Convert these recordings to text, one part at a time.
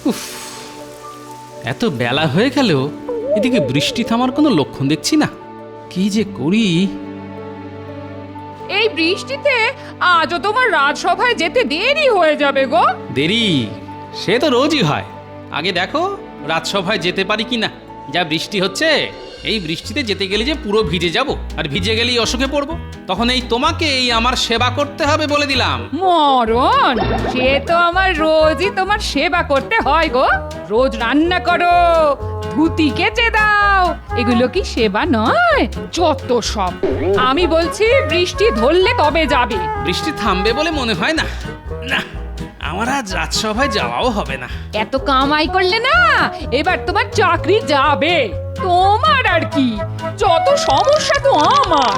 উফ, এত বেলা হয়ে গেল, এদিকে বৃষ্টি থামার কোনো লক্ষণ দেখছি না। কি যে করি। এই বৃষ্টিতে আজও তোমার রাজসভায় যেতে দেরি হয়ে যাবে গো। দেরি সে তো রোজই হয়। আগে দেখো রাজসভায় যেতে পারি কিনা। যা বৃষ্টি হচ্ছে, এই বৃষ্টিতে যেতে গেলে যে পুরো ভিজে যাব, আর ভিজে গেলেই অসুখে পড়বো। তখন এই তোমাকে এই আমার সেবা করতে হবে বলে দিলাম। মরণ, সে তো আমার রোজই তোমার সেবা করতে হয় গো। রোজ রান্না করো, ধুতি কেচে দাও, এগুলো কি সেবা নয়? যত সব। আমি বলছি বৃষ্টি ধরলে তবে যাবে। বৃষ্টি থামবে বলে মনে হয় না। না, আমার আজ রাজসভায় যাওয়াও হবে না। এত কামাই করলে না, এবার তোমার চাকরি যাবে। তোমার আর কি, যত সমস্যা তো আমার।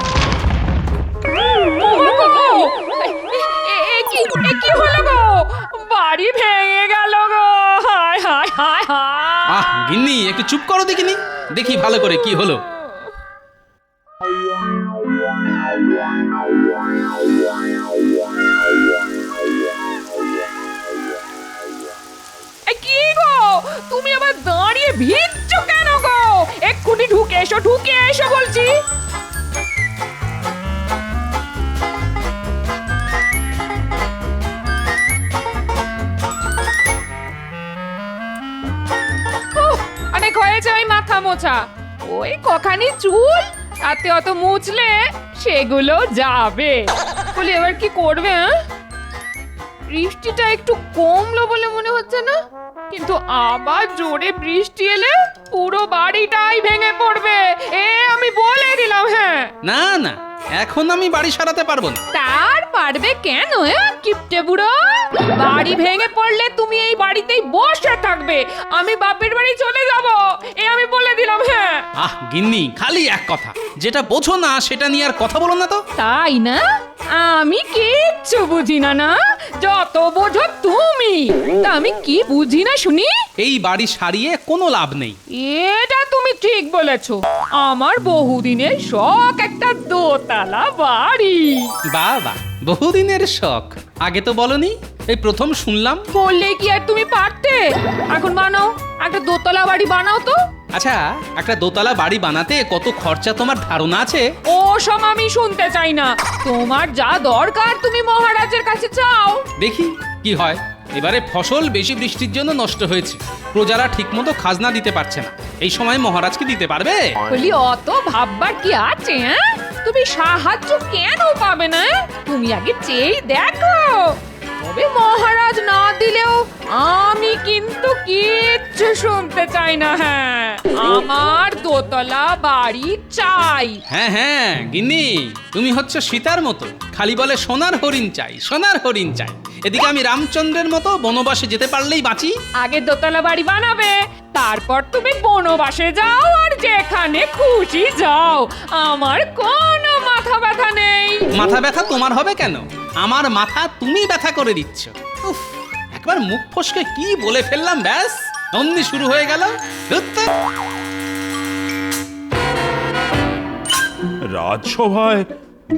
কি হলো গো? বাড়ি ভেঙে গেল গো। হায় হায় হায় হায়। আহ গিন্নি, একটু চুপ করো দেখিনি, দেখি ভালো করে কি হলো। কি গো, তুমি আবার দাঁড়িয়ে ভিজছো কেন গো? এক্ষুনি ঢুকে এসো বলছি। অনেক হয়েছে ওই মাথা মোছা। ওই কখানি চুল, তাতে অত মুছলে সেগুলো যাবে। বলি এবার কি করবে? বৃষ্টিটা একটু কমলো বলে মনে হচ্ছে না, কিন্তু আবার জোরে বৃষ্টি এলে পুরো বাড়িটাই ভেঙে পড়বে, এ আমি বলে দিলাম। হ্যাঁ না না, এখন আমি বাড়ি সারাতে পারবো না। তার পারবে কেন? কিপটে বুড়ো, বাড়ি ভেঙে পড়লে তুমি এই বাড়িতেই বসে থাকবে, আমি বাপের বাড়ি চলে যাব, এ আমি বলে দিলাম। হ্যাঁ আহ গিন্নি, খালি এক কথা, যেটা বোঝো না সেটা নিয়ে আর কথা বলো না তো। তাই না? আমি কিচ্ছু বুঝি না। না, যত বোঝো তুমি। তা আমি কি বুঝি না শুনি? এই বাড়ি সারিয়ে কোনো লাভ নেই। এটা তুমি ঠিক বলেছো। আমার বহুদিনের শখ একটা দোতলা বাড়ি। বাবা, বহুদিনের শখ, আগে তো বলনি, এই প্রথম শুনলাম। বললে কি আর তুমি পারতে? এখন বানাও, একটা দোতলা বাড়ি বানাও তো। আচ্ছা, একটা দোতলা বাড়ি বানাতে কত খরচা তোমার ধারণা আছে? ও সব আমি শুনতে চাই না। তোমার যা দরকার তুমি মহারাজের কাছে চাও। দেখি কি হয়। এবারে ফসল বেশি বৃষ্টির জন্য নষ্ট হয়েছে, প্রজারা ঠিকমতো খাজনা দিতে পারছে না। এই সময় মহারাজ কি দিতে পারবে? বলি অত ভাববার কি আছে? তুমি সাহায্য কেন পাবে না? তুমি আগে চেয়ে দেখো। তবে মহারাজ না দিলেও আমি কিন্তু কিচ্ছু শুনতে চাই না। হ্যাঁ, আমার দোতলা বাড়ি চাই। হ্যাঁ হ্যাঁ গিন্নি, তুমি হচ্ছে সীতার মতো, খালি বলে সোনার হরিণ চাই, সোনার হরিণ চাই। এদিকে আমি রামচন্দ্রের মতো বনবাসে যেতে পারলেই বাঁচি। আগে দোতলা বাড়ি বানাবে, তারপর তুমি বনবাসে যাও আর যেখানে খুশি যাও। আমার কোনো মাথা ব্যথা নেই। মাথা ব্যথা তোমার হবে কেন? আমার মাথা তুমি ব্যথা করে দিচ্ছ। উফ, একবার মুখ ফসকে কি বলে ফেললাম, ব্যাস অমনি শুরু হয়ে গেল। ধুত্তে। রাজসভায়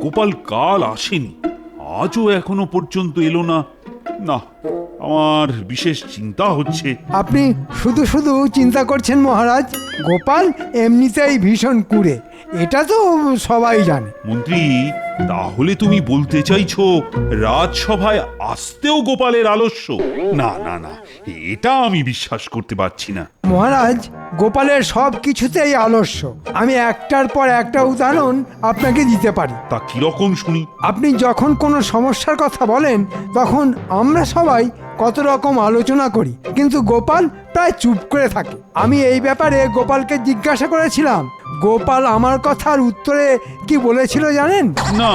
গোপাল কাল আসেনি, আজও এখনো পর্যন্ত এলো না। না, আমার বিশেষ চিন্তা হচ্ছে। আপনি শুধু শুধু চিন্তা করছেন মহারাজ। গোপাল এমনিতেই ভীষণ কুঁড়ে, এটা তো সবাই জানে। মন্ত্রী, তাহলে তুমি বলতে চাইছো রাজসভায় আসতেও গোপালের আলস্য? না না না, এটা আমি বিশ্বাস করতে পারছি না। মহারাজ, গোপালের সব কিছুতেই আলস্য। আমি একটার পর একটা উদাহরণ আপনাকে দিতে পারি। তা কিরকম শুনি? আপনি যখন কোনো সমস্যার কথা বলেন, তখন আমরা সবাই কত রকম আলোচনা করি, কিন্তু গোপাল প্রায় চুপ করে থাকে। আমি এই ব্যাপারে গোপালকে জিজ্ঞাসা করেছিলাম। গোপাল আমার কথার উত্তরে কি বলেছিল জানেন? না,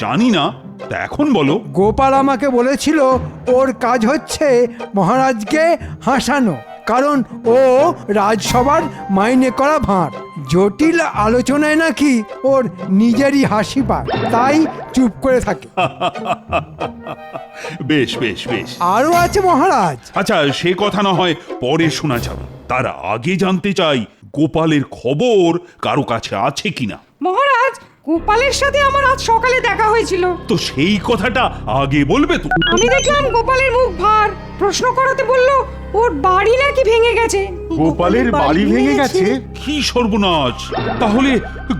জানি না, তা এখন বলো। গোপাল আমাকে বলেছিল ওর কাজ হচ্ছে মহারাজকে হাসানো, কারণ ও রাজসভার মাইনে করা ভাঁড়। জটিল আলোচনায় নাকি ওর নিজেরই হাসি পায়, তাই চুপ করে থাকে। বেশ বেশ বেশ, আরও আছে মহারাজ। আচ্ছা, সে কথা না হয় পরে শোনা যাবে, তার আগে জানতে চাই গোপালের খবর কারো কাছে আছে কিনা। মহারাজ, গোপালের সাথে আমার আজ সকালে দেখা হয়েছিল। তো সেই কথাটা আগে বলবে তো। আমি দেখলাম গোপালের মুখ ভার, প্রশ্ন করাতে বলল ওর বাড়ি নাকি ভেঙে গেছে। গোপালের বাড়ি ভেঙে গেছে? কি সর্বনাশ! তাহলে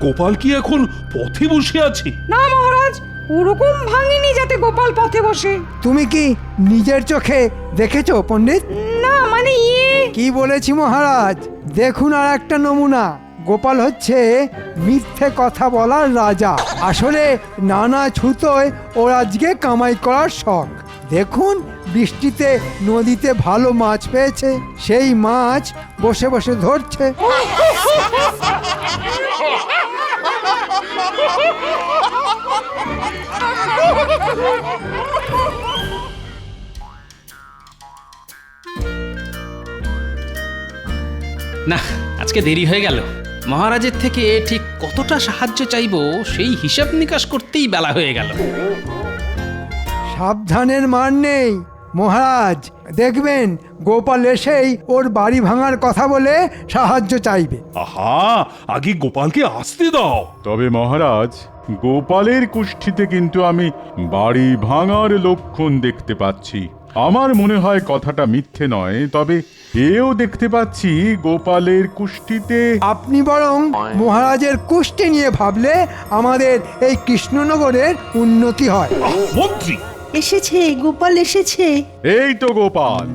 গোপাল কি এখন পথে বসে আছে? না মহারাজ, ওরকম ভাঙেনি যাতে গোপাল পথে বসে। তুমি কি নিজের চোখে দেখেছো পণ্ডিত? না মানে কি বলেছি মহারাজ, দেখুন আর একটা নমুনা। গোপাল হচ্ছে মিথ্যে কথা বলার রাজা। আসলে নানা ছুতোয় ওর আজকে কামাই করার শখ। দেখুন, বৃষ্টিতে নদীতে ভালো মাছ পেয়েছে, সেই মাছ বসে বসে ধরছে। না, আজকে দেরি হয়ে গেল। মহারাজের থেকে ঠিক কতটা সাহায্য চাইবো সেই হিসাব নিকাশ করতেই বেলা হয়ে গেল। সাবধানের মার নেই মহারাজ, দেখবেন গোপাল এসেই ওর বাড়ি ভাঙার কথা বলে সাহায্য চাইবে। আহা, আগে গোপালকে আসতে দাও। তবে মহারাজ, গোপালের কুষ্ঠিতে কিন্তু আমি বাড়ি ভাঙার লক্ষণ দেখতে পাচ্ছি। আমার মনে হয় কথাটা মিথ্যে নয়, তবে এও দেখতে পাচ্ছি গোপালের কুষ্ঠিতে। আপনি বরং মহারাজের কুষ্টি নিয়ে ভাবলে আমাদের এই কৃষ্ণনগরের উন্নতি হয়। মন্ত্রী, এসেছে, গোপাল এসেছে। এই তো গোপাল।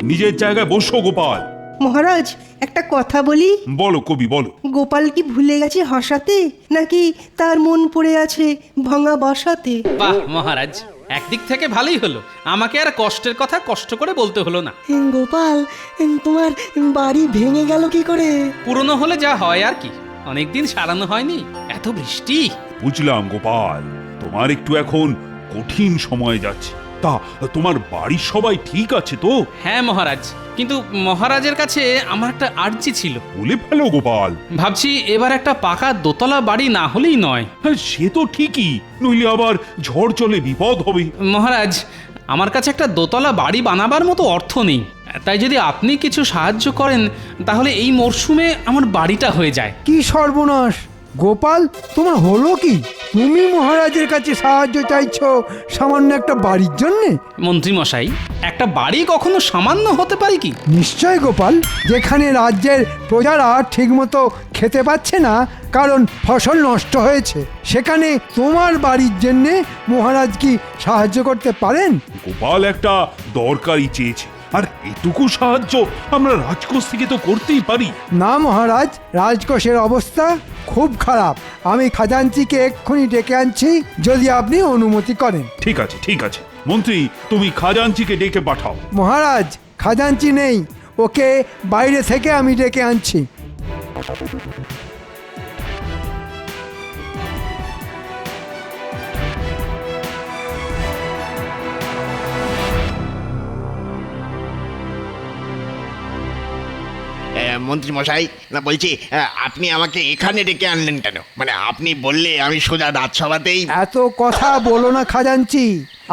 নিজের জায়গায় বসো গোপাল। মহারাজ, একটা কথা বলি। বলো কবি, বলো। গোপাল কি ভুলে গেছে হাসাতে, নাকি তার মন পড়ে আছে ভাঙা বাসাতে? বাহ মহারাজ, একদিক থেকে ভালোই হলো, আমাকে আর কষ্টের কথা কষ্ট করে বলতে হলো না। গোপাল, তোমার বাড়ি ভেঙে গেল কি করে? পুরনো হলে যা হয় আর কি, অনেকদিন সারানো হয়নি, এত বৃষ্টি। বুঝলাম গোপাল, তোমার একটু এখন কঠিন সময় যাচ্ছে। তা তোমার বাড়ির সবাই ঠিক আছে তো? হ্যাঁ মহারাজ, কিন্তু মহারাজের কাছে আমার একটা আর্জি ছিল। বলে ফেলো গোপাল। ভাবছি এবার একটা পাকা দোতলা বাড়ি না হলেই নয়। হ্যাঁ, সে তো ঠিকই, নইলে আবার ঝড় চলে বিপদ হবে। মহারাজ, আমার কাছে একটা দোতলা বাড়ি বানাবার মতো অর্থ নেই, তাই যদি আপনি কিছু সাহায্য করেন তাহলে এই মরশুমে আমার বাড়িটা হয়ে যায়। কি সর্বনাশ! গোপাল, তোমার হলো কি? তুমি মহারাজের কাছে সাহায্য চাইছো সামান্য একটা বাড়ির জন্যে? মন্ত্রী মশাই, একটা বাড়ি কখনো সামান্য হতে পারে কি? নিশ্চয় গোপাল, যেখানে রাজ্যের প্রজারা ঠিকমতো খেতে পাচ্ছে না কারণ ফসল নষ্ট হয়েছে, সেখানে তোমার বাড়ির জন্যে মহারাজ কি সাহায্য করতে পারেন? গোপাল একটা দরকারি চেয়েছে, আর এটুকু সাহায্য আমরা রাজকোষ থেকে তো করতেই পারি। না মহারাজ, রাজকোষের অবস্থা খুব খারাপ। আমি খাজাঞ্চিকে এক্ষুনি ডেকে আনছি, যদি আপনি অনুমতি করেন। ঠিক আছে, ঠিক আছে মন্ত্রী, তুমি খাজাঞ্চিকে ডেকে পাঠাও। মহারাজ, খাজাঞ্চি নেই, ওকে বাইরে থেকে আমি ডেকে আনছি। মন্ত্রী মশাই, না বলছি, আপনি আমাকে এখানে ডেকে আনলেন কেন? মানে আপনি বললে আমি সোজা রাজসভাতেই। এত কথা বলো না খাজাঞ্চি,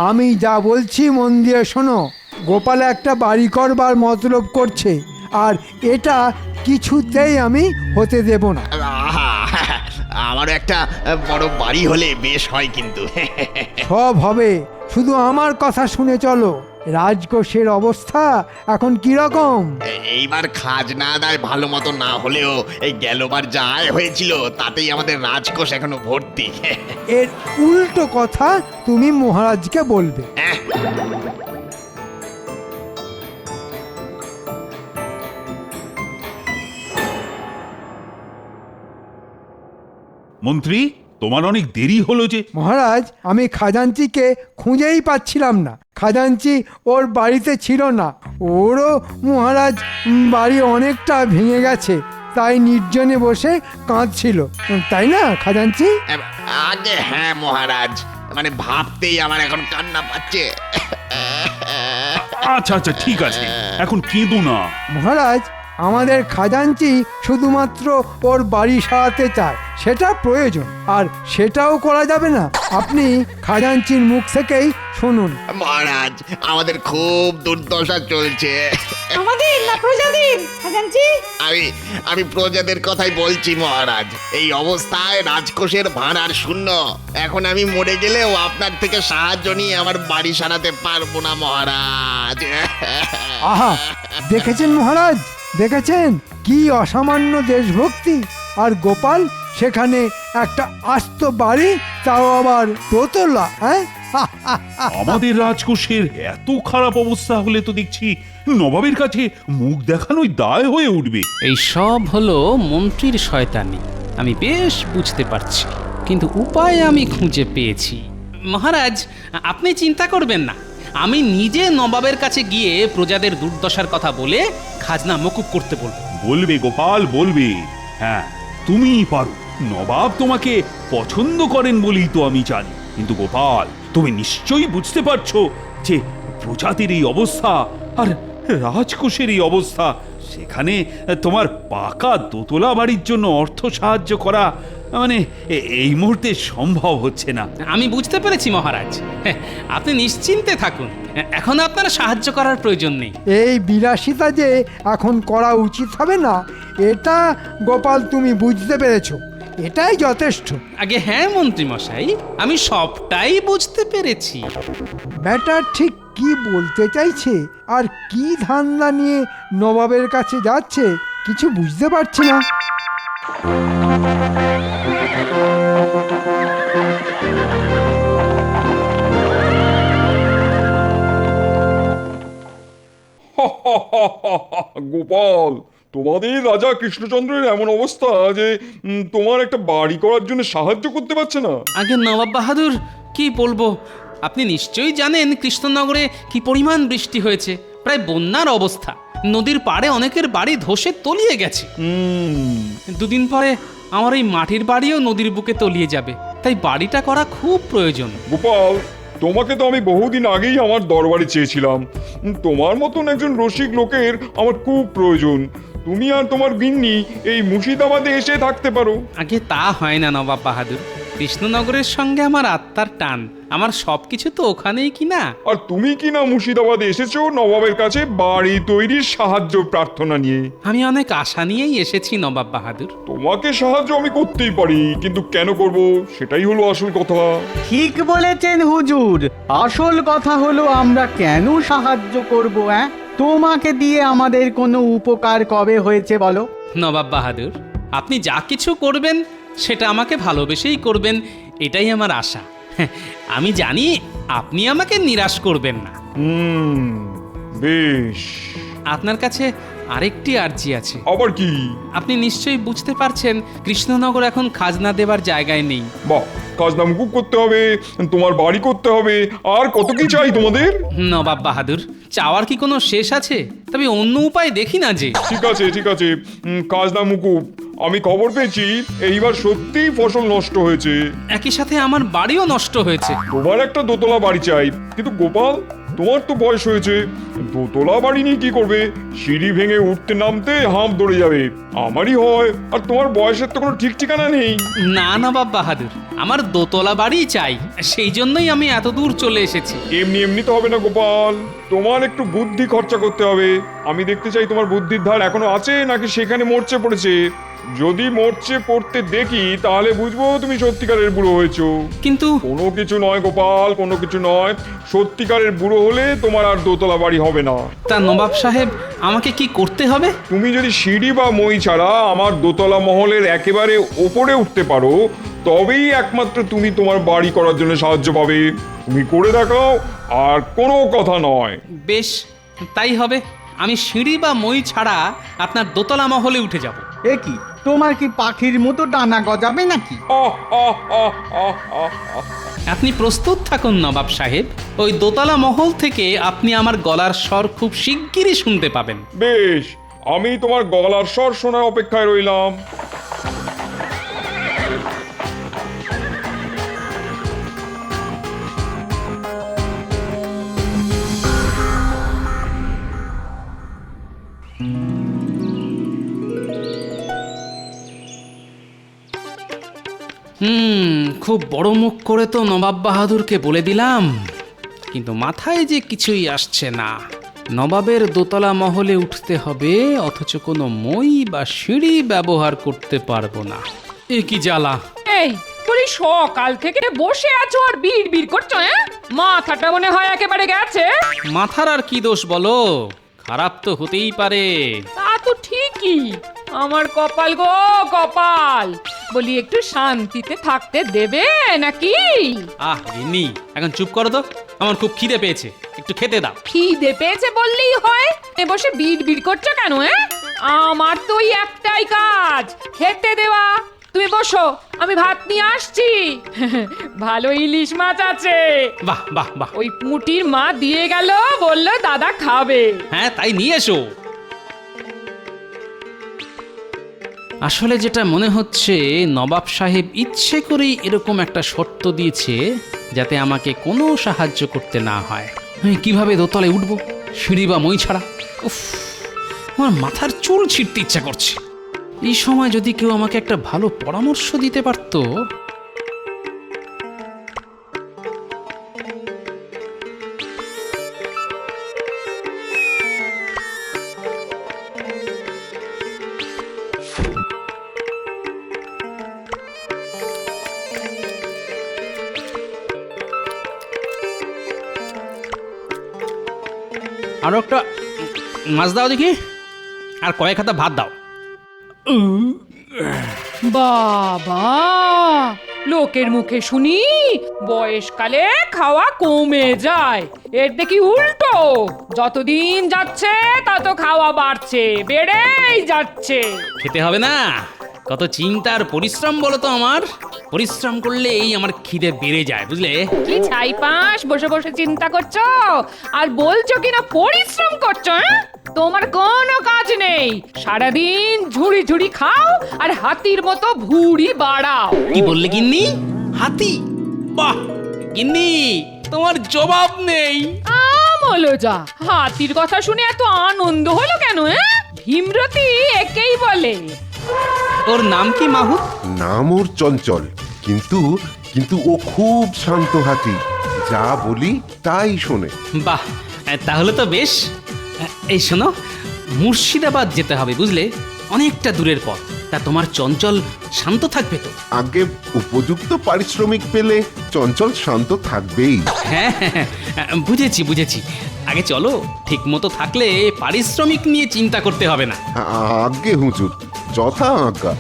আমি যা বলছি মন দিয়ে শোনো। গোপাল একটা বাড়ি করবার মতলব করছে, আর এটা কিছুতেই আমি হতে দেব না। আহা, আমারও একটা বড় বাড়ি হলে বেশ হয় কিন্তু। সব হবে, শুধু আমার কথা শুনে চলো। রাজকোষের অবস্থা এখন কি রকম? এইবার খাজনা আদায় ভালো মতো না হলেও এই গেলবার যা আয় হয়েছিল তাতেই আমাদের রাজকোষ এখনো ভর্তি। এর উল্টো কথা তুমি মহারাজকে বলবে। মন্ত্রী, তোমার অনেক দেরি হলো যে। মহারাজ, আমি খাজাঞ্চিকে খুঁজেই পাচ্ছিলাম না। খাজাঞ্চি ওর বাড়িতে ছিল না। ওরও মহারাজ বাড়ি অনেকটা ভেঙে গেছে, তাই নির্জনে বসে কাঁদছিল, তাই না খাজাঞ্চি? আগে হ্যাঁ মহারাজ, মানে ভাবতেই আমার এখন কান্না পাচ্ছে। আচ্ছা আচ্ছা, ঠিক আছে, এখন কেঁদো না। মহারাজ, আমাদের খাজাঞ্চি শুধুমাত্র ওর বাড়ি সারাতে চায়, সেটা প্রয়োজন, আর সেটাও করা যাবে না। আপনি খাজাঞ্চির মুখ থেকেই শুনুন। মহারাজ, আমাদের খুব দুর্দশা চলছে। আমাদের না প্রজাদের খাজানচি? আমি আমি প্রজাদের কথাই বলছি মহারাজ। এই অবস্থায় রাজকোষের ভাঁড় আর শূন্য। এখন আমি মরে গেলেও আপনার থেকে সাহায্য নিয়ে আমার বাড়ি সারাতে পারবো না মহারাজ। আহা, দেখেছেন মহারাজ, দেখেছেন কি অসামান্য দেশভক্তি। আর গোপাল সেখানে একটা আস্ত বাড়ি, তাও আবার দোতলা। হ্যাঁ, আমাদের রাজকোষের এত খারাপ অবস্থা হলে তো দেখছি নবাবের কাছে মুখ দেখানোই দায় হয়ে উঠবে। এই সব হলো মন্ত্রীর শয়তানি, আমি বেশ বুঝতে পারছি, কিন্তু উপায় আমি খুঁজে পেয়েছি। মহারাজ, আপনি চিন্তা করবেন না, আমি নিজে নবাবের কাছে গিয়ে প্রজাদের দুর্দশার কথা বলে খাজনা মকুব করতে বলবো। বলবে গোপাল, বলবে। হ্যাঁ, তুমিই পারো। নবাব তোমাকে পছন্দ করেন বলেই তো আমি জানি। কিন্তু গোপাল, তুমি নিশ্চয়ই বুঝতে পারছো যে প্রজাতির এই অবস্থা আর রাজকোষের এই অবস্থা, সেখানে তোমার পাকা দোতলা বাড়ির জন্য অর্থ সাহায্য করা মানে এই মুহূর্তে সম্ভব হচ্ছে না। আমি বুঝতে পেরেছি মহারাজ, হ্যাঁ, আপনি নিশ্চিন্তে থাকুন, এখন আপনার সাহায্য করার প্রয়োজন নেই। এই বিলাসিতা যে এখন করা উচিত হবে না, এটা গোপাল তুমি বুঝতে পেরেছো, এটাই যথেষ্ট। আগে হ্যাঁ মন্ত্রী মশাই, আমি সবটাই বুঝতে পেরেছি। ব্যাটার ঠিক কি বলতে চাইছে আর কি ধান্দা নিয়ে নবাবের কাছে যাচ্ছে কিছু বুঝতে পারছি না। গোপাল, তোমাদের রাজা কৃষ্ণচন্দ্রের এমন অবস্থা যে তোমার একটা বাড়ি করার জন্য সাহায্য করতে পারছে না। আগে নবাব বাহাদুর, কি বলবো, আপনি নিশ্চয়ই জানেন কৃষ্ণনগরে কি পরিমাণ বৃষ্টি হয়েছে, প্রায় বন্যার অবস্থা। নদীর পাড়ে অনেকের বাড়ি ধসে তলিয়ে গেছে। দুদিন পরে আমার এই মাটির বাড়িও নদীর বুকে তলিয়ে যাবে, তাই বাড়িটা করা খুব প্রয়োজন। গোপাল, তোমাকে তো আমি বহুদিন আগেই আমার দরবারে চেয়েছিলাম। তোমার মতন একজন রসিক লোকের আমার খুব প্রয়োজন। তুমি আর তোমার গিন্নি এই মুর্শিদাবাদে এসে থাকতে পারো। আগে তা হয় না নবাব বাহাদুর, কৃষ্ণনগরের সঙ্গে আমার আত্মার টান, আমার সবকিছু তো ওখানেই কিনা। আর তুমি কি না মুর্শিদাবাদে এসেছো নবাবের কাছে বাড়ি তৈরির সাহায্য প্রার্থনা নিয়ে? আমি অনেক আশা নিয়েই এসেছি নবাব বাহাদুর। তোমাকে সাহায্য আমি করতেই পারি, কিন্তু কেন করব সেটাই হলো আসল কথা। ঠিক বলেছেন হুজুর, আসল কথা হলো আমরা কেন সাহায্য করব? তোমাকে দিয়ে আমাদের কোনো উপকার কবে হয়েছে বলো? নবাব বাহাদুর, আপনি যা কিছু করবেন সেটা আমাকে ভালোবেসেই করবেন, এটাই আমার আশা। আমি জানি আপনি আমাকে নিরাশ করবেন না। বেশ, আপনার কাছে আরেকটি আর্জি আছে। আবার কি? আপনি নিশ্চয়ই বুঝতে পারছেন কৃষ্ণনগর এখন খাজনা দেবার জায়গায় নেই। বাহ, খাজনা মুকুব করতে হবে, তোমার বাড়ি করতে হবে, আর কত কি চাই তোমাদের? নবাব বাহাদুর, চাওয়ার কি কোনো শেষ আছে? তবে অন্য উপায় দেখি না যে। ঠিক আছে, ঠিক আছে, খাজনা মুকুব। আমি খবর পেয়েছি এইবার সত্যিই ফসল নষ্ট হয়েছে। একই সাথে আমার বাড়িও নষ্ট হয়েছে। তোমার একটা দোতলা বাড়ি চাই, কিন্তু গোপাল, তোমার তো বয়স হয়েছে, দোতলা বাড়ি নিয়ে কি করবে? সিঁড়ি ভেঙে উঠতে নামতে হাঁপ ধরে যাবে। আমারই হয়, আর তোমার বয়সের তো কোনো ঠিক ঠিকানা নেই। না নবাব বাহাদুর, আমার দোতলা বাড়ি চাই, সেই জন্যই আমি এত দূর চলে এসেছি। এমনি এমনি তো হবে না গোপাল, তোমার একটু বুদ্ধি খরচা করতে হবে। আমি দেখতে চাই তোমার বুদ্ধির ধার এখনো আছে নাকি সেখানে মরচে পড়েছে। যদি মরচে পড়তে দেখি তাহলে বুঝবো তুমি সত্যিকারের বুড়ো হয়েছো। কিন্তু কোনো কিছু নয় গোপাল, কোনো কিছু নয়। সত্যিকারের বুড়ো হলে তোমার আর দোতলা বাড়ি হবে না। তা নবাব সাহেব, আমাকে কি করতে হবে? তুমি যদি সিঁড়ি বা মই ছাড়া আমার দোতলা মহলের একেবারে ওপরে উঠতে পারো, তবেই একমাত্র তুমি তোমার বাড়ি করার জন্য সাহায্য পাবে। তুমি করে দেখাও, আর কোনো কথা নয়। বেশ, তাই হবে। আমি সিঁড়ি বা মই ছাড়া আপনার দোতলা মহলে উঠে যাব। এ কি, তোমার কি পাখির মতো ডানা গজাবে নাকি? আপনি প্রস্তুত থাকুন নবাব সাহেব, ওই দোতলা মহল থেকে আপনি আমার গলার স্বর খুব শিগগিরই শুনতে পাবেন। বেশ, আমি তোমার গলার স্বর শোনার অপেক্ষায় রইলাম। খুব বড় মুখ করে তো নবাব বাহাদুরকে বলে দিলাম, কিন্তু মাথায় যে কিছুই আসছে না। নবাবের দোতলা মহলে উঠতে হবে, অথচ কোনো মই বা সিঁড়ি ব্যবহার করতে পারবো না। এ কি জ্বালা! এই বলি সকাল থেকে বসে আছো আর বিড় বিড় করছো, হ্যাঁ? মাথাটা মনে হয় একেবারে গেছে। মাথার আর কি দোষ বলো, খারাপ তো হতেই পারে। তা তো ঠিকই, আমার কপাল গো কপাল। বলি একটু শান্তিতে থাকতে দেবে নাকি? আহ গিন্নি, এখন চুপ করো তো, আমার খুব খিদে পেয়েছে, একটু খেতে দাও। খিদে পেয়েছে বললেই হয়, এ বসে বিড় বিড় করছো কেন? আমার তো ওই একটাই কাজ, খেতে দেওয়া। তুমি বসো, আমি ভাত নিয়ে আসছি। ভালো ইলিশ মাছ আছে। বাহ বাহ বাহ! ওই পুঁটির মা দিয়ে গেল, বললো দাদা খাবে। হ্যাঁ, তাই নিয়ে এসো। আসলে যেটা মনে হচ্ছে, নবাব সাহেব ইচ্ছে করেই এরকম একটা শর্ত দিয়েছে যাতে আমাকে কোনো সাহায্য করতে না হয়। আমি কিভাবে দোতলায় উঠবো, সিঁড়ি বা মই ছাড়া? উফ, আমার মাথার চুল ছিঁড়তে ইচ্ছা করছে। এই সময় যদি কেউ আমাকে একটা ভালো পরামর্শ দিতে পারতো। আরো একটা মাছ দাও দেখি, আর কয়েক হাতা ভাত দাও। বাবা, লোকের মুখে শুনি বয়সকালে খাওয়া কমে যায়, এর দেখি উল্টো। যতদিন যাচ্ছে তত খাওয়া বাড়ছে, বেড়েই যাচ্ছে। খেতে হবে না, কত চিন্তা আর পরিশ্রম বলো তো আমার। পরিশ্রম করলেই আমার খিদে বেড়ে যায়, বুঝলে? কি ছাইপাঁশ বসে বসে চিন্তা করছো আর বলছো কিনা পরিশ্রম করছো? তোমার কোনো কাজ নেই, সারাদিন ঝুড়ি ঝুড়ি খাও আর হাতির মতো ভুঁড়ি বাড়াও। কি বললে গিন্নি? হাতি? বাহ গিন্নি, তোমার জবাব নেই। আমলো যা, হাতির কথা শুনে এত আনন্দ হলো কেন? ভীমরতি একেই বলে। ওর নাম কি মাহুত? নাম ওর চঞ্চল, কিন্তু কিন্তু ও খুব শান্ত হাতি, যা বলি তাই শোনে। বাহ, তাহলে তো বেশ। এই শোনো, মুর্শিদাবাদ যেতে হবে, বুঝলে? অনেকটা দূরের পথ। তা তোমার চঞ্চল শান্ত থাকবে তো? আগে উপযুক্ত পারিশ্রমিক পেলে চঞ্চল শান্ত থাকবেই। হ্যাঁ হ্যাঁ, বুঝেছি বুঝেছি। আগে চলো, ঠিক মতো থাকলে পারিশ্রমিক নিয়ে চিন্তা করতে হবে না। আজ্ঞে হুজুর, যথা আজ্ঞা।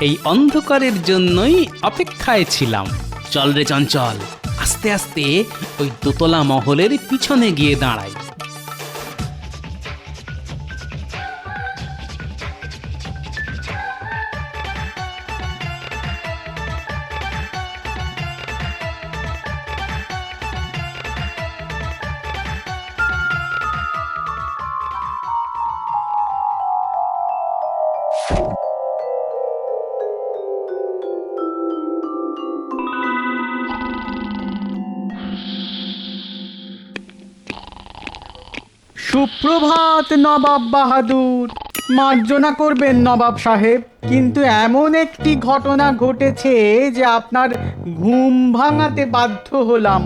এই অন্ধকারের জন্যই অপেক্ষায় ছিলাম। চল রে চঞ্চল, আস্তে আস্তে ওই দোতলা মহলের পিছনে গিয়ে দাঁড়াই। সুপ্রভাত নবাব বাহাদুর। মার্জনা করবেন নবাব সাহেব, কিন্তু এমন একটি ঘটনা ঘটেছে যে আপনার ঘুম ভাঙাতে বাধ্য হলাম।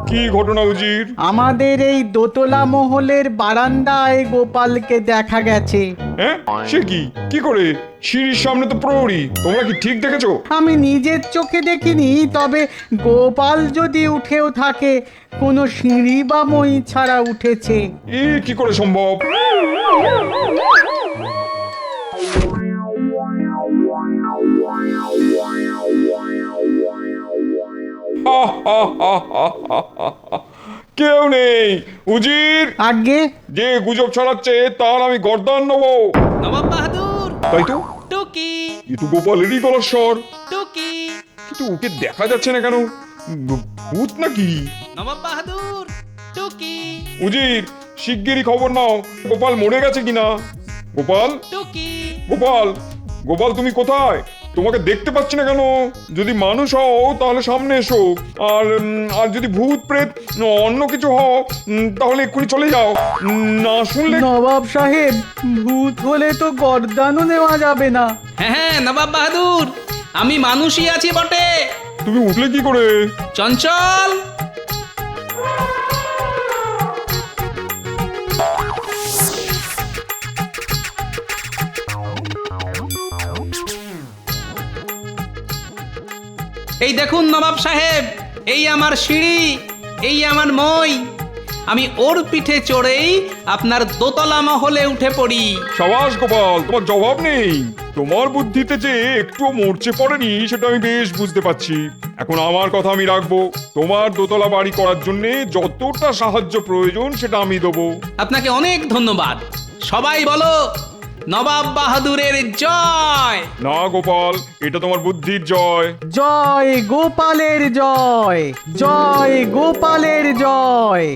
কি ঘটনা উজির? আমাদের এই দোতলা মহলের বারান্দায় গোপালকে দেখা গেছে। হ্যাঁ, সে কি? কি করে? সিঁড়ির সামনে তো প্রহরী, তোমরা কি ঠিক দেখেছো? আমি নিজের চোখে দেখিনি, তবে গোপাল যদি উঠেও থাকে কোনো সিঁড়ি বা মই ছাড়া উঠেছে। কি করে সম্ভব? কেউ নেই। উজির, আগে যে গুজব ছড়াচ্ছে তার আমি গর্দান নেবো। নবাব বাহাদুর, তাই তো, টুকি কিন্তু গোপালেরই গলার স্বর। টুকি, কিন্তু ওকে দেখা যাচ্ছে না কেন? ভূত নাকি? নবাব বাহাদুর, টুকি উজির, শিগগিরই খবর নাও গোপাল মরে গেছে কিনা। গোপাল, টুকি। গোপাল, গোপাল তুমি কোথায়? তোমাকে দেখতে পাচ্ছি না কেন? যদি মানুষ হও তাহলে সামনে এসো, আর যদি ভূত প্রেত অন্য কিছু হও তাহলে এক্ষুনি চলে যাও। না শুনলে নবাব সাহেব, ভূত হলে তো গর্দানও নেওয়া যাবে না। হ্যাঁ হ্যাঁ নবাব বাহাদুর, আমি মানুষই আছি বটে। তুমি উঠলে কি করে? চঞ্চল, এই দেখুন নবাব সাহেব, এই আমার সিঁড়ি, এই আমার মই। আমি ওর পিঠে চড়েই আপনার দোতলা মহলে উঠে পড়ি। সাবাস গোপাল, তোমার জবাব নেই। তোমার বুদ্ধিতে যে একটুও মরচে পড়েনি সেটা আমি বেশ বুঝতে পারছি। এখন আমার কথা আমি রাখবো। তোমার দোতলা বাড়ি করার জন্য যতটা সাহায্য প্রয়োজন সেটা আমি দেবো। আপনাকে অনেক ধন্যবাদ। সবাই বলো নবাব বাহাদুরের জয়। না গোপাল, এটা তোমার বুদ্ধির জয়। জয় গোপালের জয়, জয় গোপালের জয়।